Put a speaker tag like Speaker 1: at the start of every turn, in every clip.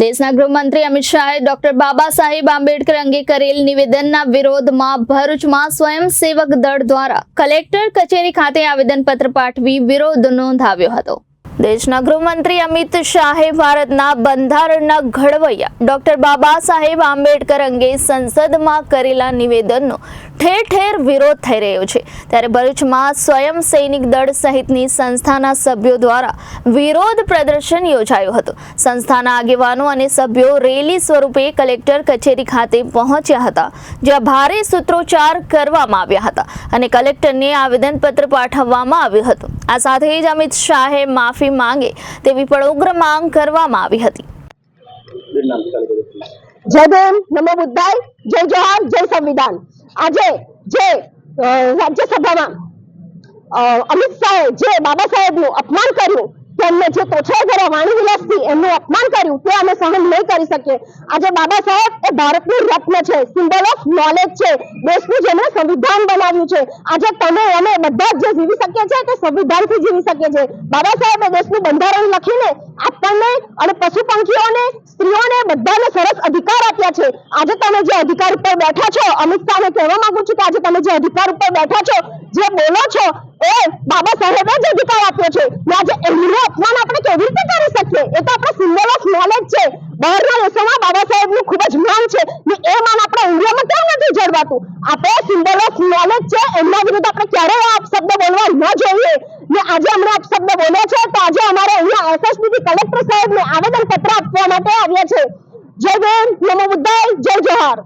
Speaker 1: દેશના ગૃહમંત્રી અમિત શાહે ડોક્ટર બાબા સાહેબ આંબેડકર અંગે કરેલ નિવેદનના વિરોધમાં ભરૂચમાં સ્વયંસેવક દળ દ્વારા કલેક્ટર કચેરી ખાતે આવેદનપત્ર પાઠવી વિરોધ નોંધાવ્યો હતો। દેશના ગૃહમંત્રી અમિત શાહે ભારતના બંધારણના ઘડવૈયા ડોક્ટર બાબા સાહેબ આંબેડકર અંગે સંસદમાં કરેલા નિવેદનનો ઠેર ઠેર વિરોધ થઈ રહ્યો છે। ત્યારે ભરૂચમાં સ્વયં સૈનિક દળ સહિતની સંસ્થાના સભ્યો દ્વારા વિરોધ પ્રદર્શન યોજાયું હતું। સંસ્થાના આગેવાનો અને સભ્યો રેલી સ્વરૂપે કલેક્ટર કચેરી ખાતે પહોંચ્યા હતા, જ્યાં ભારે સૂત્રોચ્ચાર કરવામાં આવ્યા હતા અને કલેક્ટરને આવેદનપત્ર પાઠવવામાં આવ્યું હતું। આ સાથે જ અમિત શાહે માફી માંગે તેવી પણ ઉગ્ર માંગ કરવામાં આવી હતી।
Speaker 2: जय भीम, नमो बुद्धाय, जय जोहार, जय संविधान। આજે જે રાજ્યસભામાં અમિત શાહે જે બાબા સાહેબનું અપમાન કર્યું, તેમને જે તોછડા કર્યા, વાણી વિલાસથી એમનું અપમાન કર્યું, તે અમે સહન નહીં કરી શકીએ। આજે બાબા સાહેબ એ ભારતનું રત્ન છે, સિમ્બોલ ઓફ નોલેજ છે, દેશનું જેમણે સંવિધાન બનાવ્યું છે। આજે તમે અમે બધા જે જીવી શકીએ છીએ તે સંવિધાનથી જીવી શકીએ છીએ। બાબા સાહેબે દેશનું બંધારણ લખીને આપણને અને પશુ પંખીઓને, સ્ત્રીઓને બધાને સરસ અધિકાર આપ્યા છે। આજે તમે જે અધિકાર ઉપર બેઠા છો, અમિત શાહને કહેવા માંગુ છું કે આજે તમે જે અધિકાર ઉપર બેઠા છો, જે બોલો છો, એ બાબા સાહેબે જ અધિકાર આપ્યો છે। ને આજે એમનું અપમાન આપણે કેવી રીતે કરી શકીએ? એ તો આપણા સિમ્બોલ ઓફ નોલેજ છે। બહારના દેશોમાં બાબા સાહેબનું ખૂબ જ માન છે, ને એ માન આપણા ઇન્ડિયામાં કેમ નથી જળવાતું? આપણે સિમ્બોલ ઓફ નોલેજ છે, એમના વિરુદ્ધ આપણે ક્યારેય આ શબ્દ બોલવા ન જોઈએ। ને આજે અમને આ શબ્દ બોલ્યા છે, તો આજે અમારે અહીંયા એસએસપી કલેક્ટર સાહેબને આવેદનપત્ર આપવા માટે આવ્યા છે। જય ભીમ, નમો બુદ્ધાય, જય જોહાર।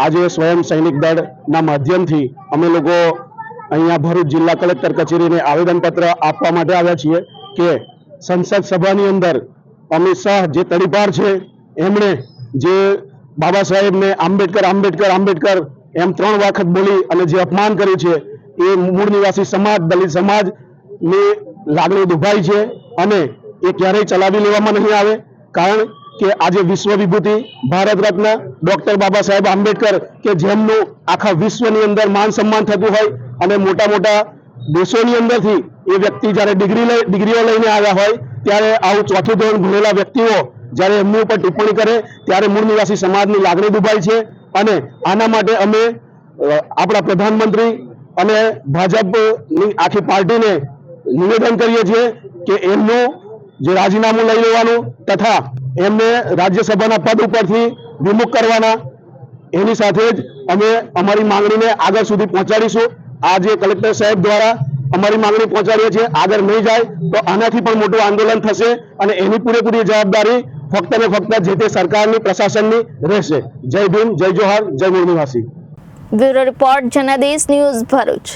Speaker 3: આજે સ્વયં સૈનિક દળના માધ્યમથી અમે લોકો અહીંયા ભરૂચ જિલ્લા કલેક્ટર કચેરીને આવેદનપત્ર આપવા માટે આવ્યા છીએ કે સંસદ સભાની અંદર અમિત શાહ જે તડીપાર છે, એમણે જે બાબા સાહેબને આંબેડકર આંબેડકર આંબેડકર એમ 3 વખત બોલી અને જે અપમાન કર્યું છે, એ મૂળ નિવાસી સમાજ, દલિત સમાજની લાગણી દુભાઈ છે અને એ ક્યારેય ચલાવી લેવામાં નહીં આવે। કારણ કે આજે વિશ્વ વિભૂતિ ભારત રત્ન ડોક્ટર બાબા સાહેબ આંબેડકર કે જેમનું આખા વિશ્વની અંદર માન સન્માન થતું હોય અને મોટા મોટા દેશોની અંદરથી એ વ્યક્તિ જ્યારે ડિગ્રીઓ લઈને આવ્યા હોય, ત્યારે આવું ચોથું ધોરણ ભણેલા વ્યક્તિઓ જ્યારે એમની ઉપર ટિપ્પણી કરે, ત્યારે મૂળ નિવાસી સમાજની લાગણી દુભાઈ છે। અને આના માટે અમે આપણા પ્રધાનમંત્રી અને ભાજપની આખી પાર્ટીને નિવેદન કરીએ છીએ કે એમનું જે રાજીનામું લઈ લેવાનું તથા એમને રાજ્યસભાના પદ ઉપરથી વિમુખ કરવાના, એની સાથે જ અમે અમારી માંગણીને આગળ સુધી પહોંચાડીશું। આજે કલેક્ટર સાહેબ દ્વારા અમારી માંગણી પહોંચાડીએ છીએ, આગળ નહીં જાય તો આનાથી પણ મોટું આંદોલન થશે અને એની પૂરેપૂરી જવાબદારી ફક્ત ને ફક્ત જે તે સરકારની, પ્રશાસનની રહેશે। જય ભીમ, જય જોહાર, જય મૂળ નિવાસી।
Speaker 1: Bureau report, Janadesh news, Bharuch.